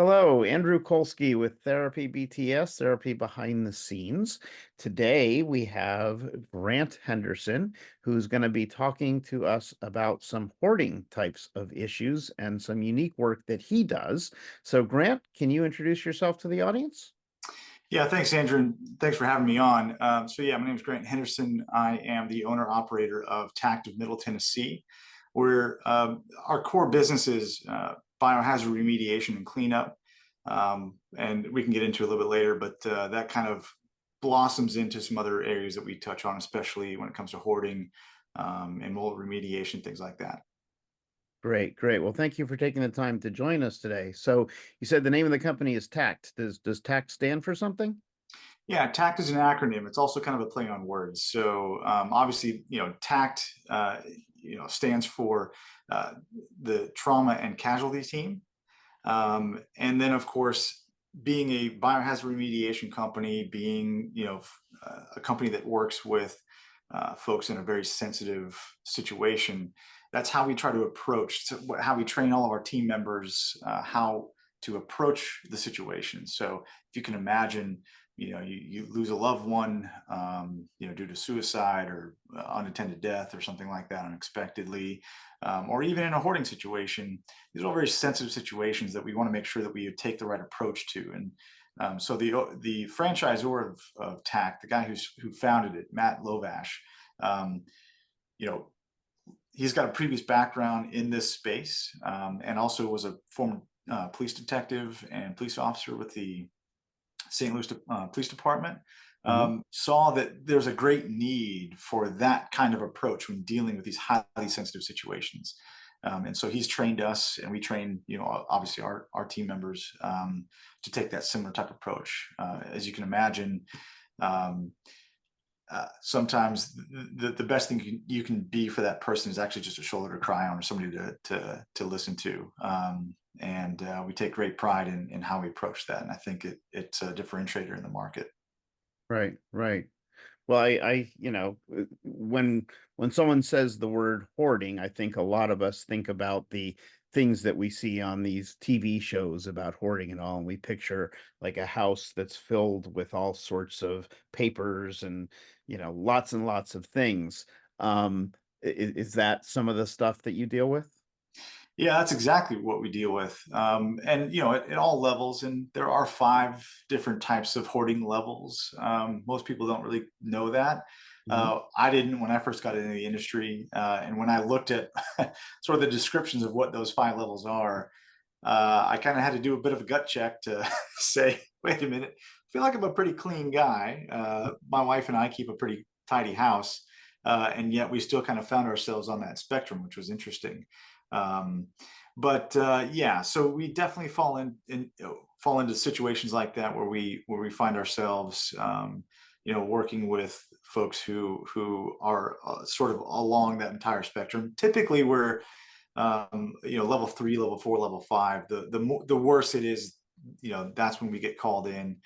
Hello, Andrew Colsky with Therapy BTS, Therapy Behind the Scenes. Today we have Grant Henderson, who's going to be talking to us about some hoarding types of issues and some unique work that he does. So, Grant, can you introduce yourself to the audience? Yeah, thanks, Andrew, and thanks for having me on. My name is Grant Henderson. I am the owner-operator of TACT of Middle Tennessee, where our core business is biohazard remediation and cleanup, and we can get into a little bit later, but that kind of blossoms into some other areas that we touch on, especially when it comes to hoarding and mold remediation, things like that. Great, great. Well, thank you for taking the time to join us today. So, you said the name of the company is TACT. Does TACT stand for something? Yeah, TACT is an acronym. It's also kind of a play on words. So obviously, TACT, stands for uh, the Trauma and Casualty Team. And then, of course, being a biohazard remediation company, being a company that works with folks in a very sensitive situation, that's how we try to approach, how we train all of our team members how to approach the situation. So if you can imagine, you lose a loved one, due to suicide or unattended death or something like that unexpectedly, or even in a hoarding situation. These are all very sensitive situations that we want to make sure that we take the right approach to. And so the franchisor of TACT, the guy who founded it, Matt Lovash, um, you know, he's got a previous background in this space, and also was a former police detective and police officer with the St. Louis Police Department. Mhm. Saw that there's a great need for that kind of approach when dealing with these highly sensitive situations. And so he's trained us, and we train, obviously our team members to take that similar type of approach. As you can imagine, um, sometimes the best thing you can be for that person is actually just a shoulder to cry on, or somebody to listen to. And we take great pride in how we approach that. And I think it's a differentiator in the market. Right, right. Well, when someone says the word hoarding, I think a lot of us think about the things that we see on these TV shows about hoarding and all, and we picture like a house that's filled with all sorts of papers and, lots and lots of things. Is that some of the stuff that you deal with? Yeah, that's exactly what we deal with. And, at all levels, and there are five different types of hoarding levels. Most people don't really know that. Hmm. I didn't when I first got into the industry. And when I looked at sort of the descriptions of what those five levels are, I kind of had to do a bit of a gut check to say, wait a minute, I feel like I'm a pretty clean guy. My wife and I keep a pretty tidy house. And yet we still kind of found ourselves on that spectrum, which was interesting. Um, but yeah, so we definitely fall into situations like that where we find ourselves, working with folks who are sort of along that entire spectrum. Typically, we're level 3, level 4, level 5. The worse it is, that's when we get called in.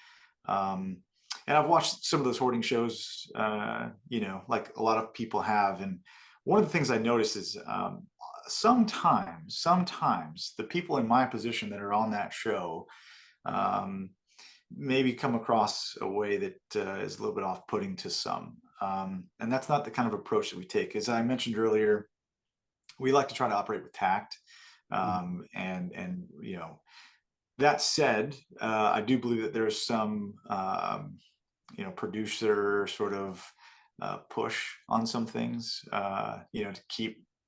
Um, and I've watched some of those hoarding shows, like a lot of people have. And one of the things I notice is sometimes the people in my position that are on that show um, maybe come across a way that is a little bit off-putting to some. And that's not the kind of approach that we take. As I mentioned earlier, we like to try to operate with tact. And that said, I do believe that there's some producer sort of push on some things, to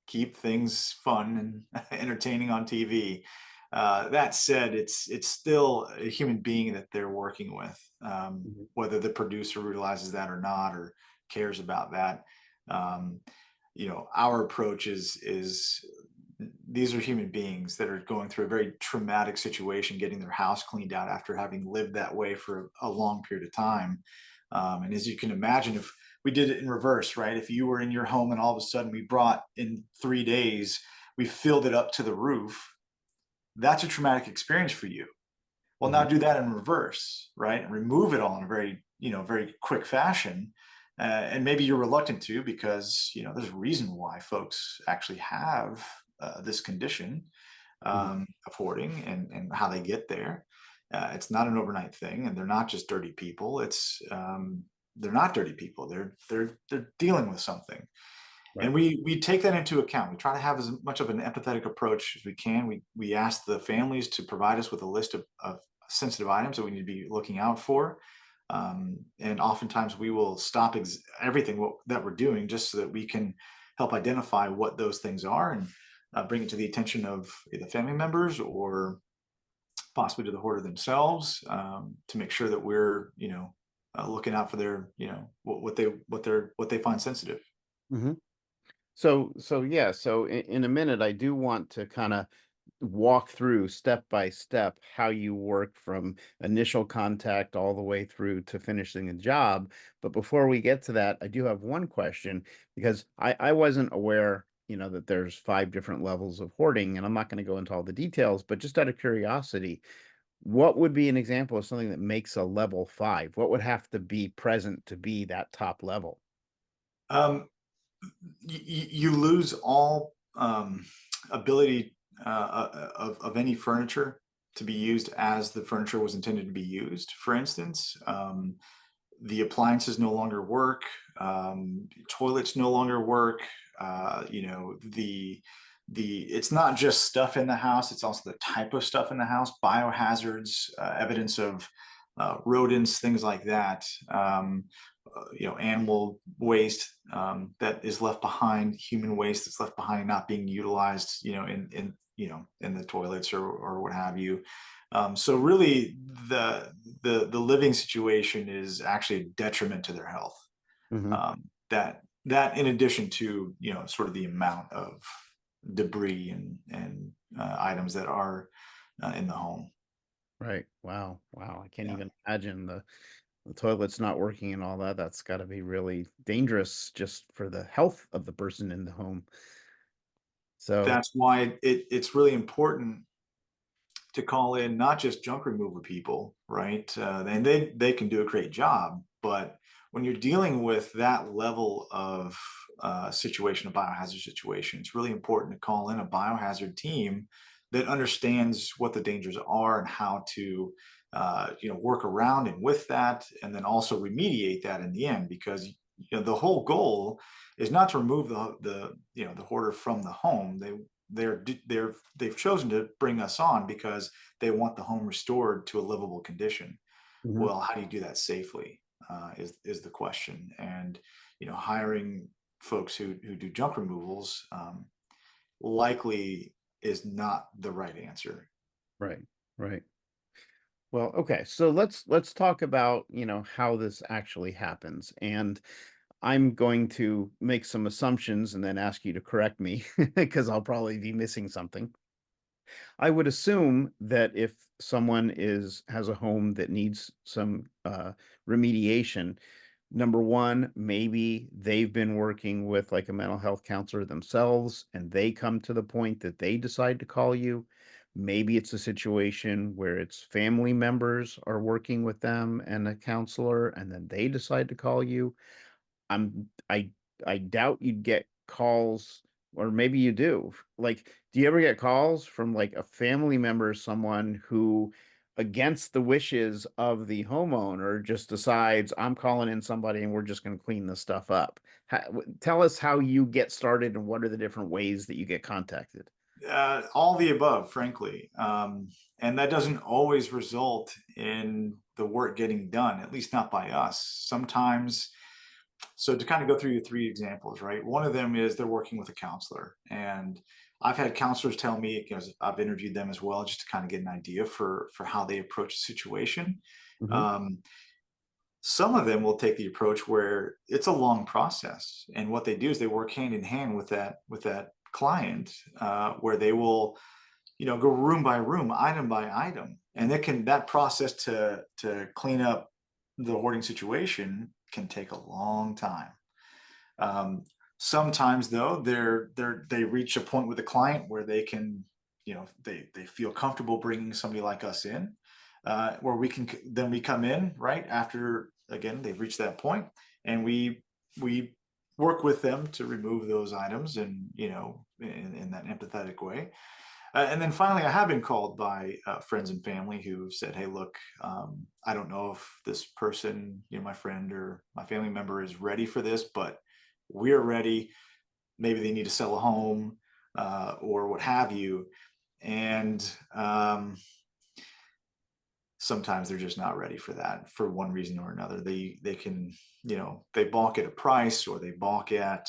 keep things fun and entertaining on TV. That said, it's still a human being that they're working with, Hmm. whether the producer realizes that or not, or cares about that. Um, our approach is these are human beings that are going through a very traumatic situation, getting their house cleaned out after having lived that way for a long period of time. And as you can imagine, if we did it in reverse, right? If you were in your home and all of a sudden we brought in 3 days, we filled it up to the roof, that's a traumatic experience for you. Well, now Hmm. do that in reverse, right? And remove it all in a very, very quick fashion. And maybe you're reluctant to, because, there's a reason why folks actually have this condition. Mhm. of hoarding and how they get there. It's not an overnight thing, and they're not just dirty people. They're not dirty people. They're dealing with something, and Right. we take that into account. We try to have as much of an empathetic approach as we can. We ask the families to provide us with a list of sensitive items that we need to be looking out for. And oftentimes we will stop everything that we're doing just so that we can help identify what those things are and bring it to the attention of either family members or possibly to the hoarder themselves, to make sure that we're, looking out for their, what they find sensitive. Mhm. So yeah, so in a minute, I do want to kind of walk through step by step how you work from initial contact all the way through to finishing a job. But before we get to that, I do have one question because I wasn't aware, that there's 5 different levels of hoarding, and I'm not going to go into all the details, but just out of curiosity, what would be an example of something that makes a level 5? What would have to be present to be that top level? Um, you lose all ability of any furniture to be used as the furniture was intended to be used. For instance, the appliances no longer work, toilets no longer work. The it's not just stuff in the house; it's also the type of stuff in the house, biohazards, evidence of rodents, things like that. Animal waste that is left behind, human waste that's left behind, not being utilized, in the toilets or what have you. So really, the living situation is actually a detriment to their health. Hmm. That in addition to sort of the amount of debris and items that are in the home. Right. Wow. Wow. I can't Yeah. even imagine the toilet's not working and all that. That's got to be really dangerous just for the health of the person in the home. So, That's why it's really important to call in not just junk removal people, right? And they can do a great job, but when you're dealing with that level of situation, a biohazard situation, it's really important to call in a biohazard team that understands what the dangers are and how to work around and with that, and then also remediate that in the end, because the whole goal is not to remove the hoarder from the home. They've chosen to bring us on because they want the home restored to a livable condition. mhm, Well, how do you do that safely? Is the question. And hiring folks who do junk removals likely is not the right answer. right, right. Well, okay. So let's talk about, how this actually happens. And I'm going to make some assumptions and then ask you to correct me because I'll probably be missing something. I would assume that if someone has a home that needs some remediation, number one, maybe they've been working with like a mental health counselor themselves and they come to the point that they decide to call you. Maybe it's a situation where it's family members are working with them and a counselor, and then they decide to call you. I'm I doubt you'd get calls, or maybe you do. Like, do you ever get calls from like a family member, someone who, against the wishes of the homeowner, just decides I'm calling in somebody and we're just going to clean this stuff up? Tell us how you get started and what are the different ways that you get contacted? All the above, frankly. And that doesn't always result in the work getting done, at least not by us. Sometimes, so to kind of go through your 3 examples, right? One of them is they're working with a counselor. And I've had counselors tell me, because I've interviewed them as well, just to kind of get an idea for how they approach the situation. Hmm. Um, some of them will take the approach where it's a long process, and what they do is they work hand in hand with that client, where they will go room by room, item by item, and that process to clean up the hoarding situation can take a long time. Um, Sometimes though, they reach a point with the client where they can, they feel comfortable bringing somebody like us in, where then we come in right after, again they've reached that point, and we work with them to remove those items, and in that empathetic way. And then finally, I have been called by friends and family who said, "Hey, look, I don't know if this person, my friend or my family member, is ready for this, but we're ready. Maybe they need to sell a home or what have you." And sometimes they're just not ready for that for one reason or another. They can, they balk at a price, or they balk at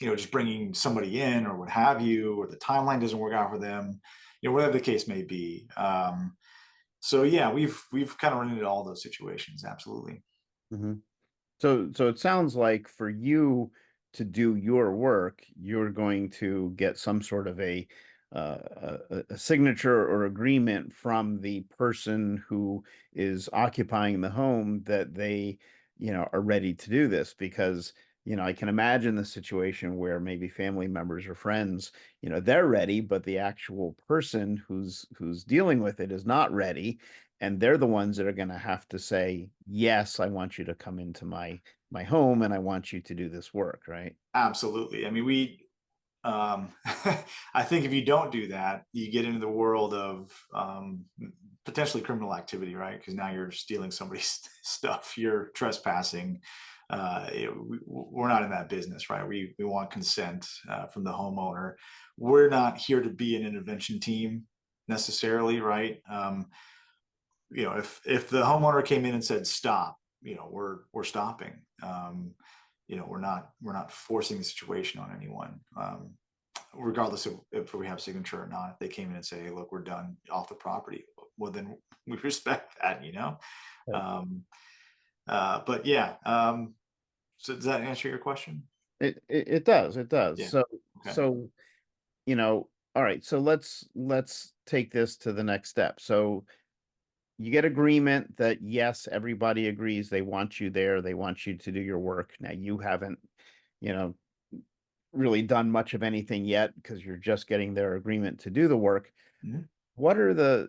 just bringing somebody in or what have you, or the timeline doesn't work out for them, whatever the case may be. So yeah, we've kind of run into all those situations. Absolutely. Mhm. So it sounds like for you to do your work, you're going to get some sort of a signature or agreement from the person who is occupying the home that they, are ready to do this because, I can imagine the situation where maybe family members or friends, they're ready, but the actual person who's dealing with it is not ready, and they're the ones that are going to have to say, yes, I want you to come into my home and I want you to do this work, right? Absolutely. I mean, I think if you don't do that, you get into the world of potentially criminal activity, right? Because now you're stealing somebody's stuff, you're trespassing. We're not in that business, right? We want consent from the homeowner. We're not here to be an intervention team necessarily, right? If the homeowner came in and said stop, we're stopping. We're not forcing the situation on anyone. Regardless of if we have signature or not. If they came in and say, "Hey, look, we're done off the property," well, then we respect that. Right. Um, but yeah, so does that answer your question? It does, it does. Yeah. So Okay. so all right, so let's take this to the next step. So you get agreement that yes, everybody agrees they want you there, they want you to do your work. Now you haven't, you know, really done much of anything yet because you're just getting their agreement to do the work. Mhm. What are the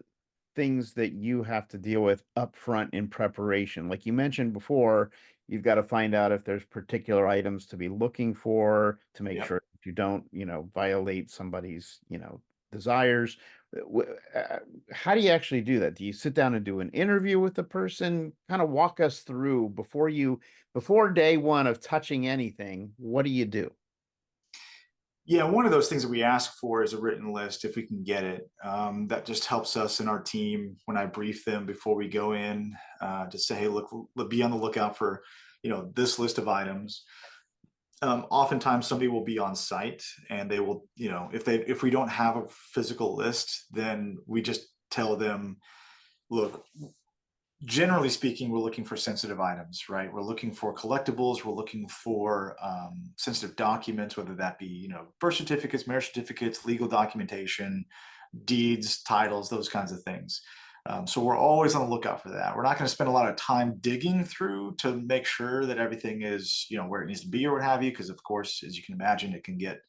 things that you have to deal with upfront in preparation? Like you mentioned before, you've got to find out if there's particular items to be looking for to make Yep. sure that you don't, violate somebody's, desires. How do you actually do that? Do you sit down and do an interview with the person? Kind of walk us through before day one of touching anything, what do you do? Yeah, one of those things that we ask for is a written list if we can get it. That just helps us and our team when I brief them before we go in to say, "Hey, look, be on the lookout for, this list of items." Oftentimes somebody will be on site and they will, if we don't have a physical list, then we just tell them, "Look, generally speaking, we're looking for sensitive items, right? We're looking for collectibles. We're looking for sensitive documents, whether that be, birth certificates, marriage certificates, legal documentation, deeds, titles, those kinds of things." So we're always on the lookout for that. We're not going to spend a lot of time digging through to make sure that everything is, where it needs to be or what have you, because of course, as you can imagine, it can get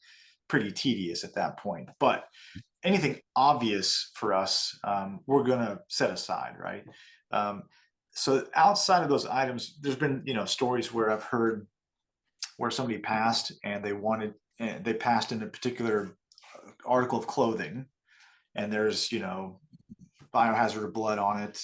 pretty tedious at that point. But anything obvious for us, we're going to set aside, right? Um, so outside of those items, there's been, stories where I've heard where somebody passed and they passed in a particular article of clothing, and there's, biohazard blood on it.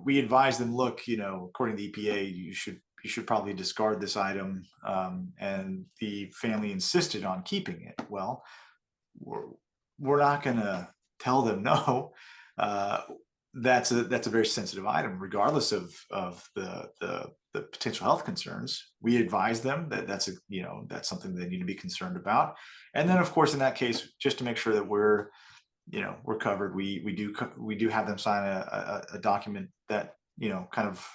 We advise them, look, according to the EPA, you should probably discard this item. And the family insisted on keeping it. Well, we're, we're not going to tell them no. Uh, that's a very sensitive item, regardless of the potential health concerns. We advise them that that's something they need to be concerned about. And then, of course, in that case, just to make sure that we're covered, we do have them sign a document that kind of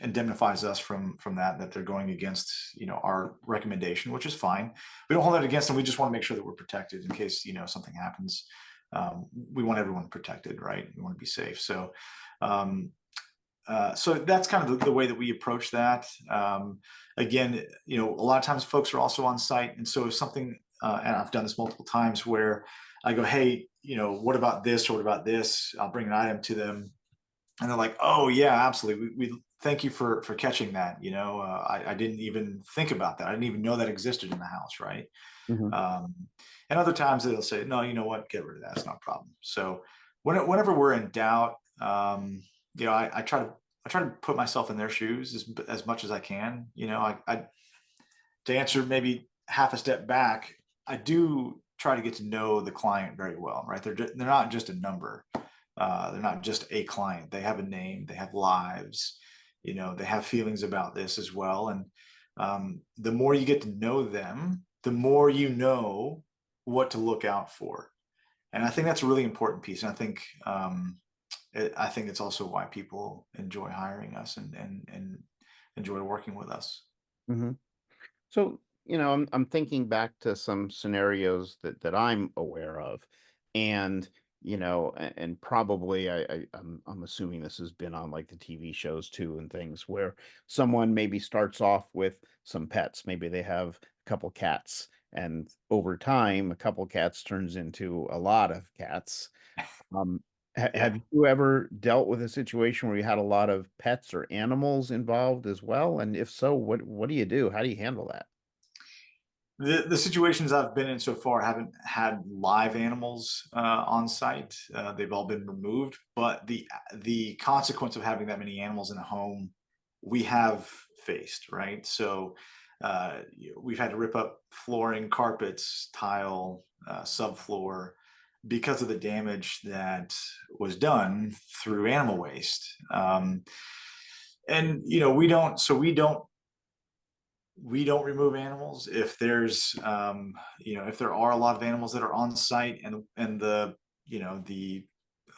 indemnifies us from that they're going against our recommendation, which is fine. We don't hold that against them. We just want to make sure that we're protected in case something happens. We want everyone protected, right? We want to be safe. Um, so that's kind of the way that we approach that. Again, a lot of times folks are also on site, and so if something, and I've done this multiple times, where I go, "Hey, what about this or what about this?" I'll bring an item to them, and they're like, "Oh yeah, absolutely. thank you for catching that. I didn't even think about that. I didn't even know that existed in the house, right? Mhm. Um, and other times they'll say, no, you know what, get rid of that. It's not a problem. So whenever we're in doubt, I try to put myself in their shoes as much as I can. To answer maybe half a step back, I do try to get to know the client very well, right? They're not just a number. They're not just a client. They have a name. They have lives. They have feelings about this as well. And the more you get to know them, the more you know what to look out for. And I think that's a really important piece. And I think it's also why people enjoy hiring us and enjoy working with us. Mhm. So, I'm thinking back to some scenarios that I'm aware of, and and probably I'm assuming this has been on like the TV shows too and things where someone maybe starts off with some pets. Maybe they have a couple cats, and over time, a couple cats turns into a lot of cats. Have Yeah. you ever dealt with a situation where you had a lot of pets or animals involved as well? And if so, what do you do? How do you handle that? The situations I've been in so far haven't had live animals on site. They've all been removed, but the consequence of having that many animals in a home, we have faced, right? So we've had to rip up flooring, carpets, tile, subfloor because of the damage that was done through animal waste. And we don't remove animals if there's if there are a lot of animals that are on site and the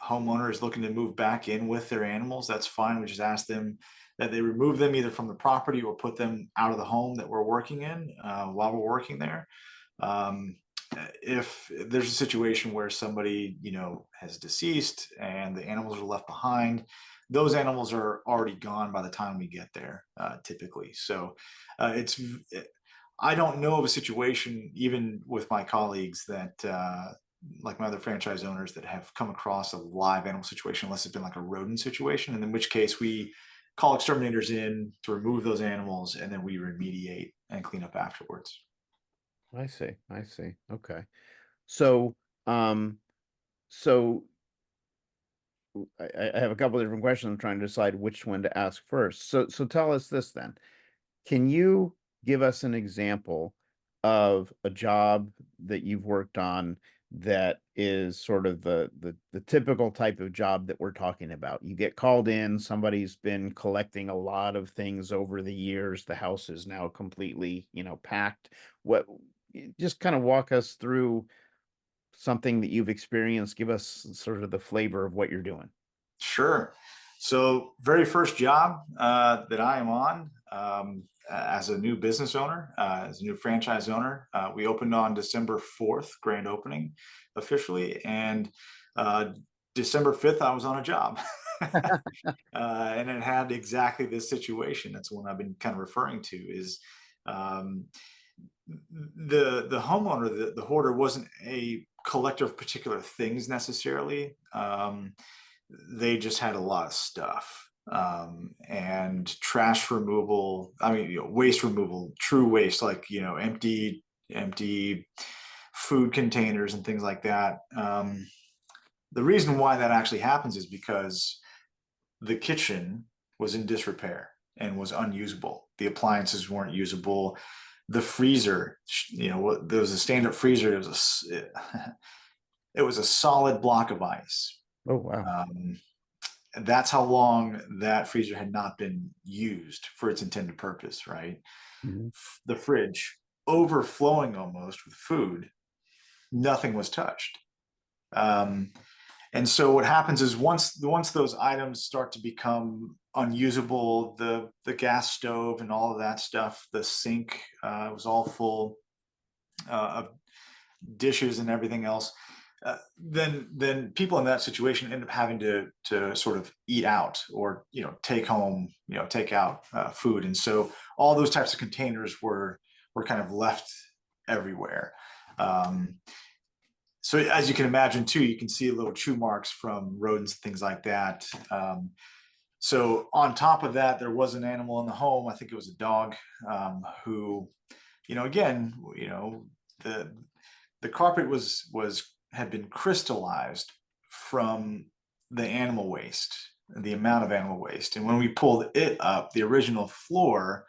homeowner is looking to move back in with their animals. That's fine. We just ask them that they remove them either from the property or put them out of the home that we're working in while we're working there. um, if there's a situation where somebody has deceased and the animals are left behind, those animals are already gone by the time we get there, typically. So it's I don't know of a situation, even with my colleagues, that like my other franchise owners, that have come across a live animal situation, unless it's been like a rodent situation, and in which case we call exterminators in to remove those animals, and then we remediate and clean up afterwards. I see. I see. Okay. So, um, so I have a couple different questions. I'm trying to decide which one to ask first. So tell us this then. Can you give us an example of a job that you've worked on that is sort of the typical type of job that we're talking about? You get called in, somebody's been collecting a lot of things over the years. The house is now completely, packed. What Just kind of walk us through something that you've experienced. Give us sort of the flavor of what you're doing. Sure. So, very first job that I am on as a new business owner, as a new franchise owner, we opened on December 4th, grand opening officially. And uh, December 5th, I was on a job. And it had exactly this situation. That's one I've been kind of referring to is um, the homeowner, the hoarder, wasn't a collector of particular things necessarily. They just had a lot of stuff, and trash removal. I mean, waste removal, true waste, like empty food containers and things like that. The reason why that actually happens is because the kitchen was in disrepair and was unusable. The appliances weren't usable. The freezer, there was a stand-up freezer. It was a solid block of ice. Oh, wow. Um, that's how long that freezer had not been used for its intended purpose, right? Mhm. The fridge overflowing almost with food, nothing was touched. Um, and so what happens is once those items start to become unusable, the gas stove and all of that stuff, the sink was all full of dishes and everything else. Then people in that situation end up having to sort of eat out or take home take out food, and so all those types of containers were kind of left everywhere. Um, so as you can imagine too, you can see little chew marks from rodents, things like that. So on top of that, there was an animal in the home. I think it was a dog, who, again, the the carpet had been crystallized from the animal waste, the amount of animal waste. And when we pulled it up, the original floor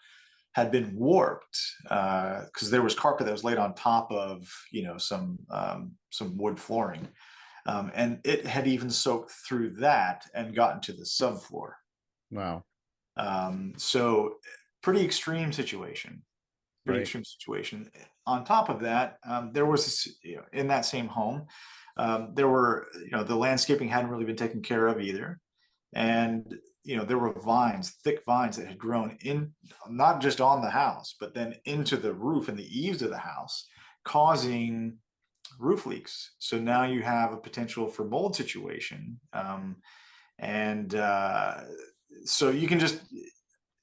had been warped, because there was carpet that was laid on top of some wood flooring, and it had even soaked through that and gotten to the subfloor. Wow. So pretty extreme situation. Pretty Right. extreme situation. On top of that, there was in that same home, there were the landscaping hadn't really been taken care of either, and there were vines, thick vines that had grown in, not just on the house, but then into the roof and the eaves of the house, causing roof leaks. So now you have a potential for mold situation, and so you can just,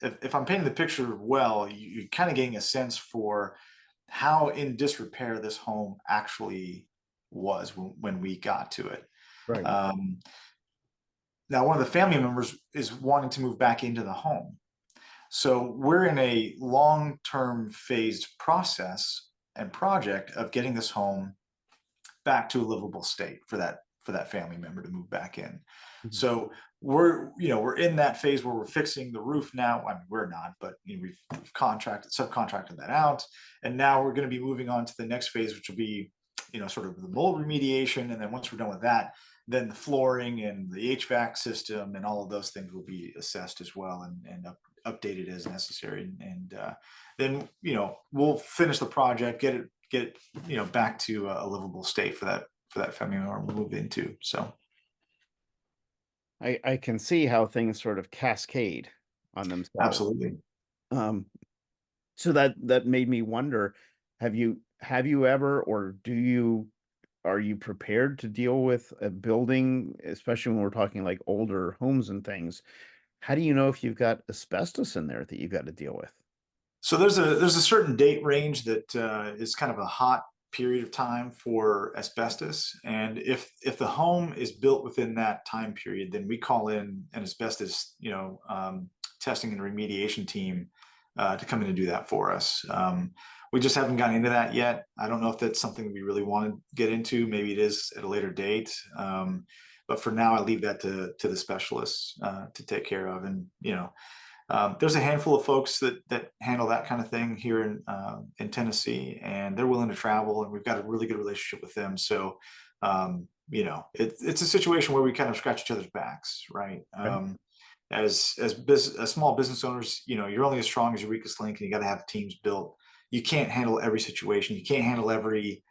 if I'm painting the picture well, you're kind of getting a sense for how in disrepair this home actually was when we got to it. Right. Um, Now, one of the family members is wanting to move back into the home. So we're in a long-term phased process and project of getting this home back to a livable state for that family member to move back in. Mhm. So we're in that phase where we're fixing the roof now. I mean, we're not, but we've subcontracted that out, and now we're going to be moving on to the next phase, which will be sort of the mold remediation. And then once we're done with that, then the flooring and the HVAC system and all of those things will be assessed as well, and updated as necessary. And then we'll finish the project, get back to a livable state for that family member to move into. So I can see how things sort of cascade on themselves. absolutely. Um, so that made me wonder, have you ever, or are you prepared to deal with a building, especially when we're talking like older homes and things? How do you know if you've got asbestos in there that you've got to deal with? So there's a certain date range that is kind of a hot period of time for asbestos, and if the home is built within that time period, then we call in an asbestos testing and remediation team to come in and do that for us. We just haven't gotten into that yet. I don't know if that's something we really want to get into. Maybe it is at a later date. But for now, I leave that to the specialists to take care of. And there's a handful of folks that handle that kind of thing here in Tennessee, and they're willing to travel, and we've got a really good relationship with them. So, it's a situation where we kind of scratch each other's backs, right? Right. As small business owners, you're only as strong as your weakest link, and you got to have teams built. You can't handle every situation. You can't handle every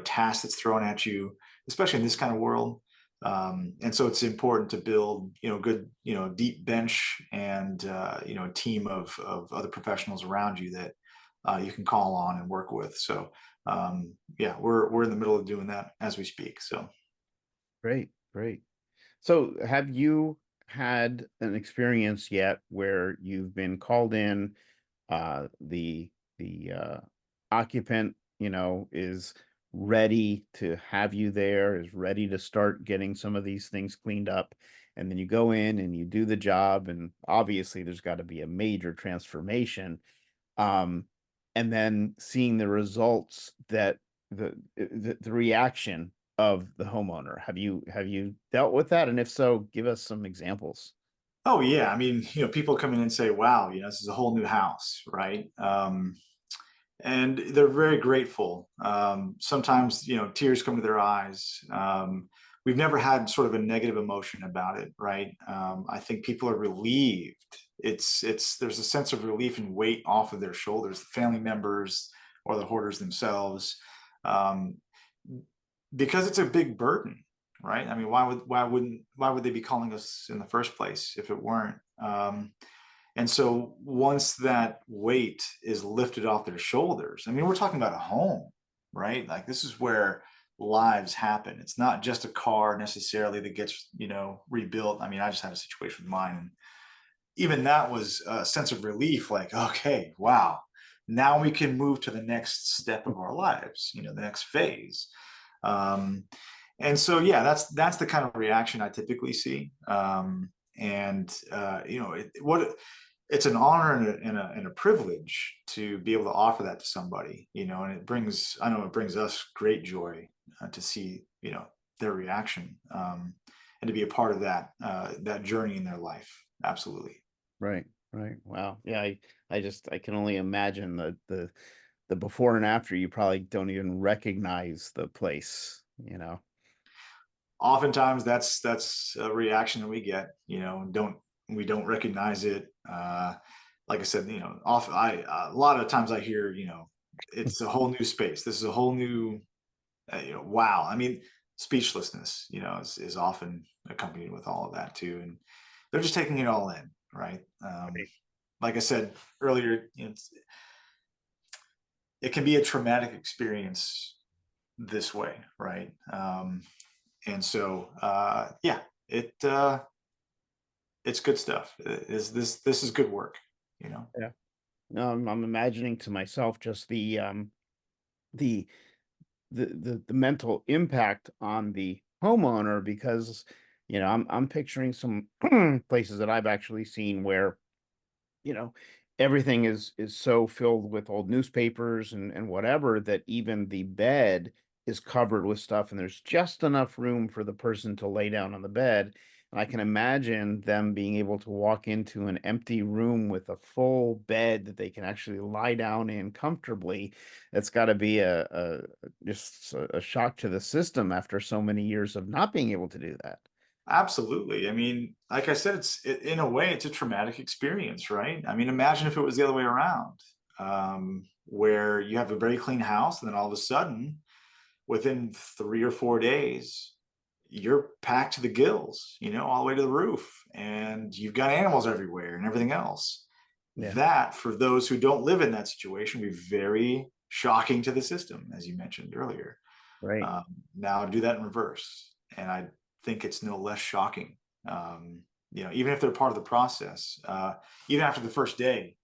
task that's thrown at you, especially in this kind of world. And so it's important to build good deep bench, and a team of other professionals around you that you can call on and work with. So yeah, we're in the middle of doing that as we speak. So Great, great. So have you had an experience yet where you've been called in, the occupant, is ready to have you there, is ready to start getting some of these things cleaned up, and then you go in and you do the job, and obviously there's got to be a major transformation, um, and then seeing the results that the reaction of the homeowner. Have you dealt with that? And if so, give us some examples. oh yeah, I mean people come in and say, wow, this is a whole new house, right? And they're very grateful. Sometimes, tears come to their eyes. We've never had sort of a negative emotion about it, right? I think people are relieved. There's a sense of relief and weight off of their shoulders, the family members or the hoarders themselves, um, because it's a big burden, right? I mean, why would they be calling us in the first place if it weren't? And so once that weight is lifted off their shoulders, I mean, we're talking about a home, right? Like this is where lives happen. It's not just a car necessarily that gets, rebuilt. I mean, I just had a situation with mine, and even that was a sense of relief, like, okay, wow, now we can move to the next step of our lives, the next phase. Um, and so, yeah, that's the kind of reaction I typically see. And it's an honor and a privilege to be able to offer that to somebody, and I know it brings us great joy to see, their reaction, and to be a part of that journey in their life. Absolutely. Right, right. Wow. Yeah, I can only imagine the before and after. You probably don't even recognize the place, you know? Oftentimes that's a reaction that we get, don't we don't recognize it. Like I said, often a lot of times I hear, it's a whole new space. This is a whole new, wow. I mean, speechlessness, is often accompanied with all of that too. And they're just taking it all in, right? Right. Like I said earlier, it can be a traumatic experience this way, right? And so, yeah, it it's good stuff. Is this is good work, you know? Yeah. No, I'm imagining to myself just the the mental impact on the homeowner because, I'm picturing some places that I've actually seen where, you know, everything is so filled with old newspapers and whatever that even the bed is covered with stuff and there's just enough room for the person to lay down on the bed. And I can imagine them being able to walk into an empty room with a full bed that they can actually lie down in comfortably. It's got to be a just a shock to the system after so many years of not being able to do that. Absolutely. I mean, like I said, in a way, it's a traumatic experience, right? I mean, imagine if it was the other way around, where you have a very clean house, and then all of a sudden, within 3 or 4 days, you're packed to the gills, all the way to the roof, and you've got animals everywhere and everything else. Yeah. That, for those who don't live in that situation, would be very shocking to the system, as you mentioned earlier. Right. Um, Now do that in reverse, and I think it's no less shocking. Even if they're part of the process, even after the first day,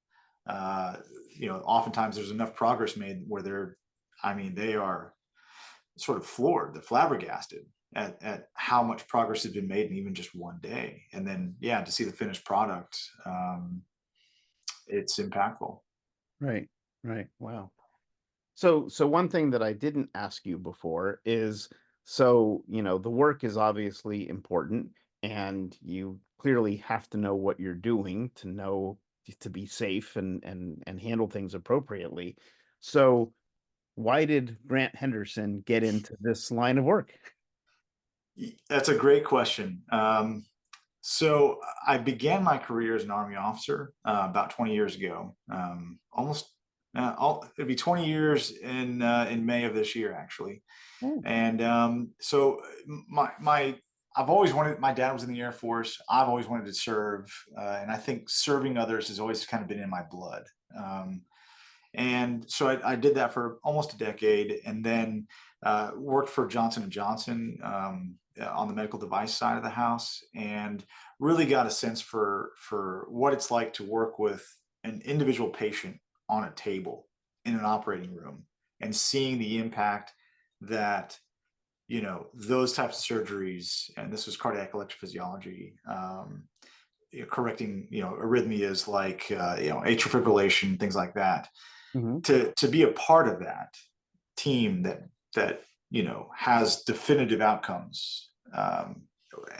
uh, oftentimes there's enough progress made where I mean, they are sort of floored, they're flabbergasted at how much progress has been made in even just one day. And then, yeah, to see the finished product, it's impactful. Right. Right. Wow. So one thing that I didn't ask you before is, so, the work is obviously important and you clearly have to know what you're doing to know to be safe and handle things appropriately. So why did Grant Henderson get into this line of work? That's a great question. So I began my career as an Army officer about 20 years ago. Almost, it'll be 20 years in May of this year, actually. Oh, And so my I've always wanted. My dad was in the Air Force. I've always wanted to serve, and I think serving others has always kind of been in my blood. Um, and so I did that for almost a decade, and then worked for Johnson and Johnson on the medical device side of the house, and really got a sense for what it's like to work with an individual patient on a table in an operating room, and seeing the impact that those types of surgeries, and this was cardiac electrophysiology, correcting arrhythmias like atrial fibrillation, things like that, hmm, to be a part of that team that has definitive outcomes,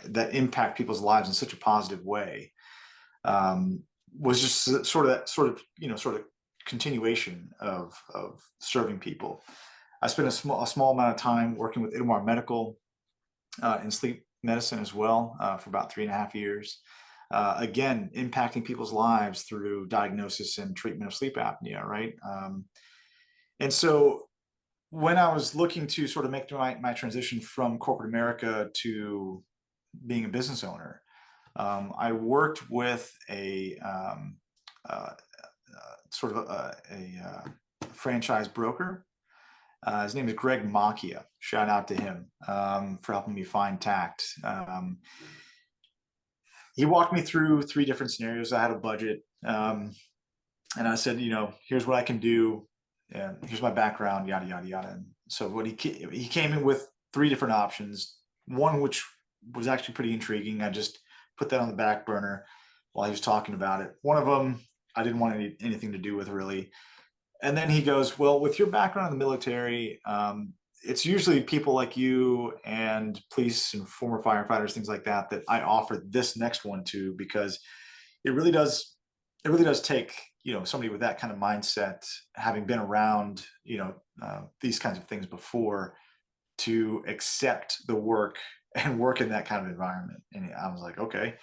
that impact people's lives in such a positive way, um, was just sort of continuation of serving people. I spent a small amount of time working with Itamar Medical in sleep medicine as well, for about 3.5 years. Again, impacting people's lives through diagnosis and treatment of sleep apnea, right? And so when I was looking to sort of make my transition from corporate America to being a business owner, I worked with a sort of a franchise broker. His name is Greg Macchia. Shout out to him for helping me find TACT. He walked me through 3 different scenarios. I had a budget, and I said, here's what I can do, and here's my background, yada yada yada. And so he came in with 3 different options. One which was actually pretty intriguing. I just put that on the back burner while he was talking about it. One of them I didn't want anything to do with really. And then he goes, well, with your background in the military, it's usually people like you and police and former firefighters, things like that, that I offer this next one to, because it really does, it really does take, somebody with that kind of mindset, having been around, these kinds of things before, to accept the work and work in that kind of environment. And I was like, okay.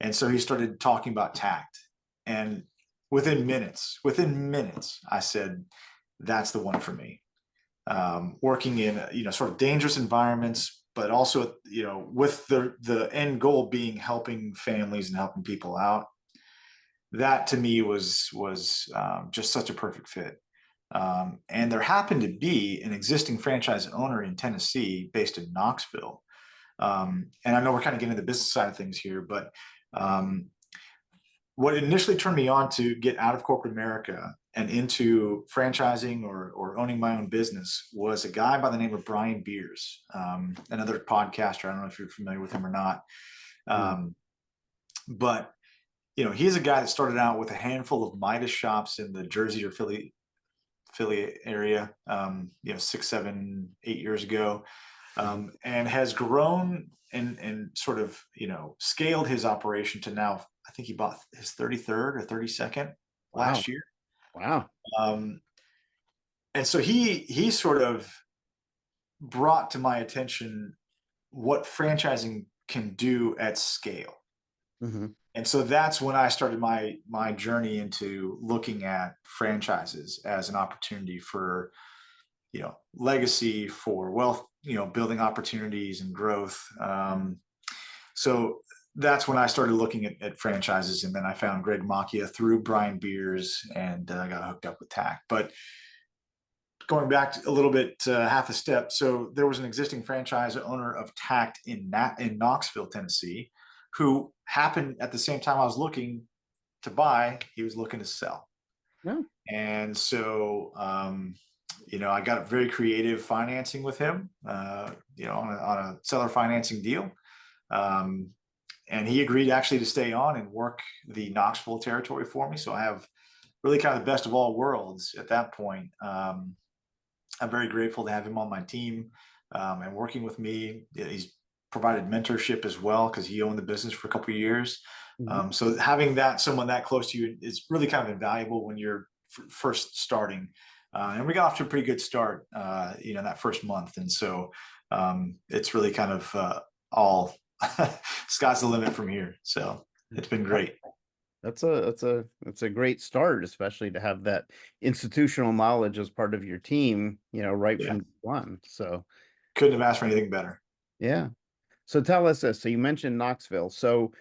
And so he started talking about TACT. And within minutes, I said, that's the one for me. Working in, sort of dangerous environments, but also, with the end goal being helping families and helping people out. That to me was just such a perfect fit. And there happened to be an existing franchise owner in Tennessee based in Knoxville. And I know we're kind of getting into the business side of things here, but what initially turned me on to get out of corporate America and into franchising or owning my own business was a guy by the name of Brian Beers, another podcaster. I don't know if you're familiar with him or not. But he's a guy that started out with a handful of Midas shops in the Jersey or Philly area, 6, 7, 8 years ago, and has grown and sort of, scaled his operation to now, I think he bought his 33rd or 32nd Wow. last year. Wow. And so he sort of brought to my attention what franchising can do at scale. Mm-hmm. And so that's when I started my journey into looking at franchises as an opportunity for, legacy, for wealth, building opportunities and growth. So that's when I started looking at franchises, and then I found Greg Macchia through Brian Beers, and I got hooked up with TACT. But going back a little bit, half a step. So there was an existing franchise owner of TACT in Knoxville, Tennessee, who happened at the same time I was looking to buy, he was looking to sell. No. And so, I got very creative financing with him, on a seller financing deal. And he agreed actually to stay on and work the Knoxville territory for me. So I have really kind of the best of all worlds at that point. I'm very grateful to have him on my team, and working with me. He's provided mentorship as well, because he owned the business for a couple of years. Mm-hmm. So having someone that close to you is really kind of invaluable when you're first starting. And we got off to a pretty good start, that first month. And so it's really kind of all sky's the limit from here. So it's been great. That's a great start, especially to have that institutional knowledge as part of your team, right Yeah, from one. So couldn't have asked for anything better. yeah. So tell us this. So you mentioned Knoxville. So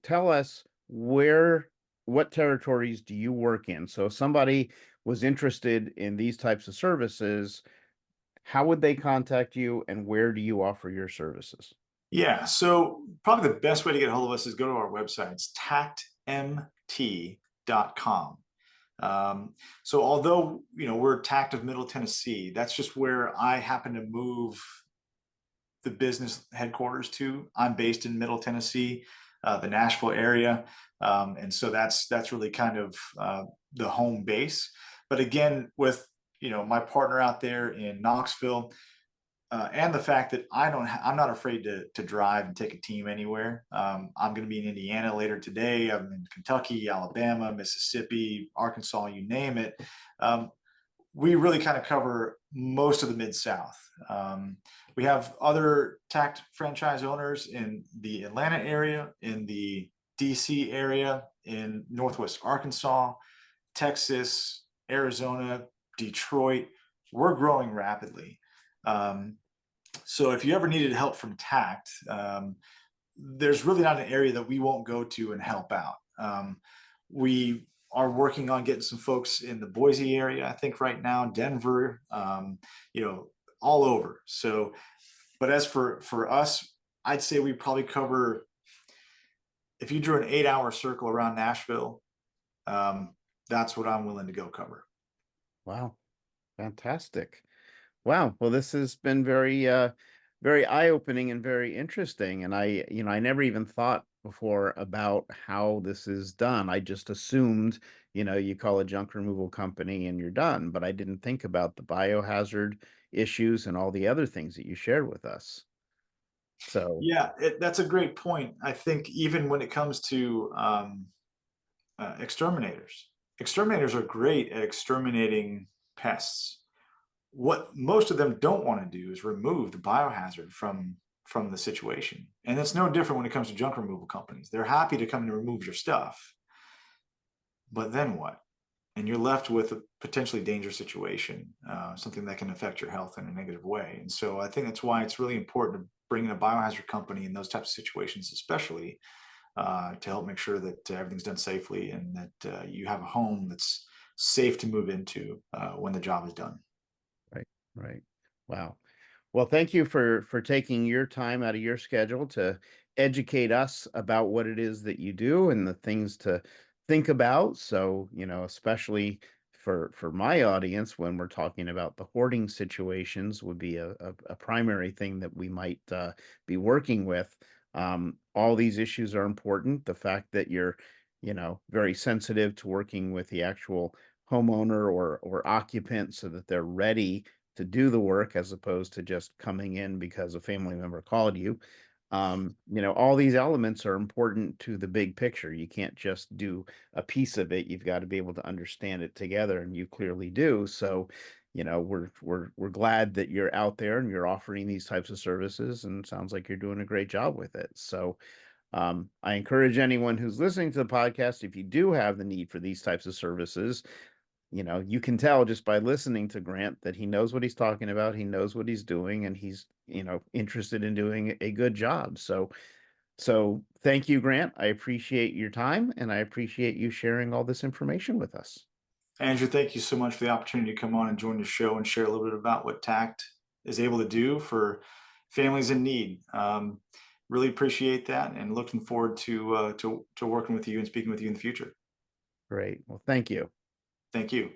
tell us what territories do you work in? So if somebody was interested in these types of services, how would they contact you, and where do you offer your services? Yeah, so probably the best way to get a hold of us is go to our website. It's tactmt.com. So although, we're TACT of Middle Tennessee, that's just where I happen to move the business headquarters to. I'm based in Middle Tennessee, the Nashville area. And so that's really kind of the home base. But again, with, my partner out there in Knoxville, and the fact that I'm not afraid to drive and take a team anywhere. I'm going to be in Indiana later today. I'm in Kentucky, Alabama, Mississippi, Arkansas, you name it. We really kind of cover most of the Mid-South. We have other TACT franchise owners in the Atlanta area, in the DC area, in Northwest Arkansas, Texas, Arizona, Detroit. We're growing rapidly. So if you ever needed help from TACT, there's really not an area that we won't go to and help out. We are working on getting some folks in the Boise area, I think right now, Denver, all over. So, but as for us, I'd say we probably cover, if you drew an 8-hour circle around Nashville, that's what I'm willing to go cover. Wow. Fantastic. Wow. Well, this has been very eye-opening and very interesting. And I never even thought before about how this is done. I just assumed, you call a junk removal company and you're done, but I didn't think about the biohazard issues and all the other things that you shared with us. So, Yeah, that's a great point. I think even when it comes to exterminators, exterminators are great at exterminating pests. What most of them don't want to do is remove the biohazard from the situation. And it's no different when it comes to junk removal companies. They're happy to come and remove your stuff, but then what? And you're left with a potentially dangerous situation, something that can affect your health in a negative way. And so I think that's why it's really important to bring in a biohazard company in those types of situations, especially to help make sure that everything's done safely and that you have a home that's safe to move into when the job is done. right, right. Wow. Well, thank you for taking your time out of your schedule to educate us about what it is that you do and the things to think about. So, especially for my audience, when we're talking about the hoarding situations, would be a primary thing that we might be working with. All these issues are important. The fact that you're, very sensitive to working with the actual homeowner or occupant so that they're ready to do the work as opposed to just coming in because a family member called you. All these elements are important to the big picture. You can't just do a piece of it. You've got to be able to understand it together, and you clearly do. So, we're glad that you're out there and you're offering these types of services, and sounds like you're doing a great job with it. So, I encourage anyone who's listening to the podcast, if you do have the need for these types of services, you can tell just by listening to Grant that he knows what he's talking about, he knows what he's doing, and he's, interested in doing a good job. So thank you, Grant. I appreciate your time and I appreciate you sharing all this information with us. Andrew, thank you so much for the opportunity to come on and join the show and share a little bit about what TACT is able to do for families in need. Really appreciate that, and looking forward to working with you and speaking with you in the future. Great. Well, thank you. Thank you.